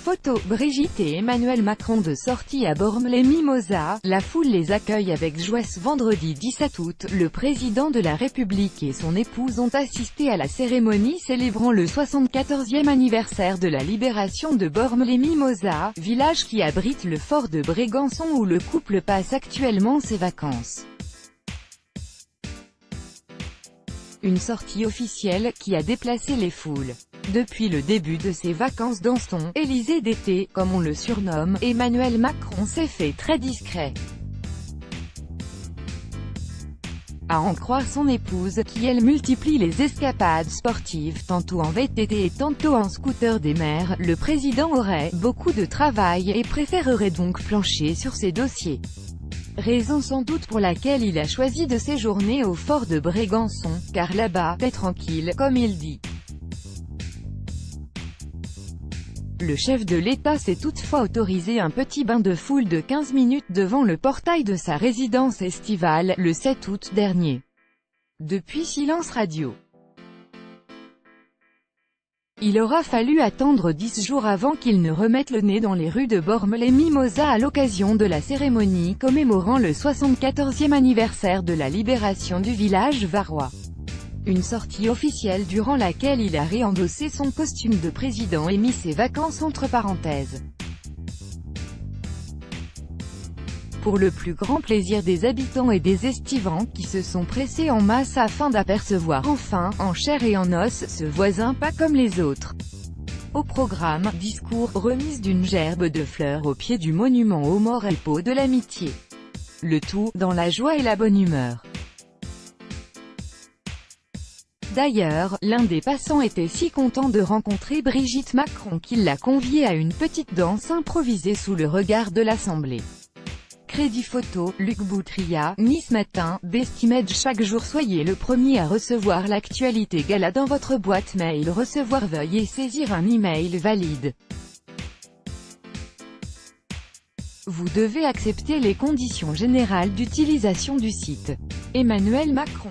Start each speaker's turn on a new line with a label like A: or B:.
A: Photo, Brigitte et Emmanuel Macron de sortie à Bormes-les-Mimosas, la foule les accueille avec joie. Ce vendredi 17 août, le président de la République et son épouse ont assisté à la cérémonie célébrant le 74e anniversaire de la libération de Bormes-les-Mimosas, village qui abrite le fort de Brégançon où le couple passe actuellement ses vacances. Une sortie officielle qui a déplacé les foules. Depuis le début de ses vacances dans son « Élysée d'été », comme on le surnomme, Emmanuel Macron s'est fait très discret. À en croire son épouse, qui elle multiplie les escapades sportives tantôt en VTT et tantôt en scooter des mers, le président aurait beaucoup de travail et préférerait donc plancher sur ses dossiers. Raison sans doute pour laquelle il a choisi de séjourner au fort de Brégançon, car là-bas, c'est tranquille, comme il dit. Le chef de l'État s'est toutefois autorisé un petit bain de foule de 15 minutes devant le portail de sa résidence estivale, le 7 août dernier. Depuis Silence Radio. Il aura fallu attendre 10 jours avant qu'il ne remette le nez dans les rues de Bormes-les-Mimosas à l'occasion de la cérémonie commémorant le 74e anniversaire de la libération du village varois. Une sortie officielle durant laquelle il a réendossé son costume de président et mis ses vacances entre parenthèses. Pour le plus grand plaisir des habitants et des estivants, qui se sont pressés en masse afin d'apercevoir enfin, en chair et en os, ce voisin pas comme les autres. Au programme, discours, remise d'une gerbe de fleurs au pied du monument aux morts et peau de l'amitié. Le tout, dans la joie et la bonne humeur. D'ailleurs, l'un des passants était si content de rencontrer Brigitte Macron qu'il l'a conviée à une petite danse improvisée sous le regard de l'Assemblée. Crédit photo, Luc Boutria, Nice Matin, Bestimage. Chaque jour soyez le premier à recevoir l'actualité gala dans votre boîte mail. Recevoir, veuillez saisir un email valide. Vous devez accepter les conditions générales d'utilisation du site. Emmanuel Macron.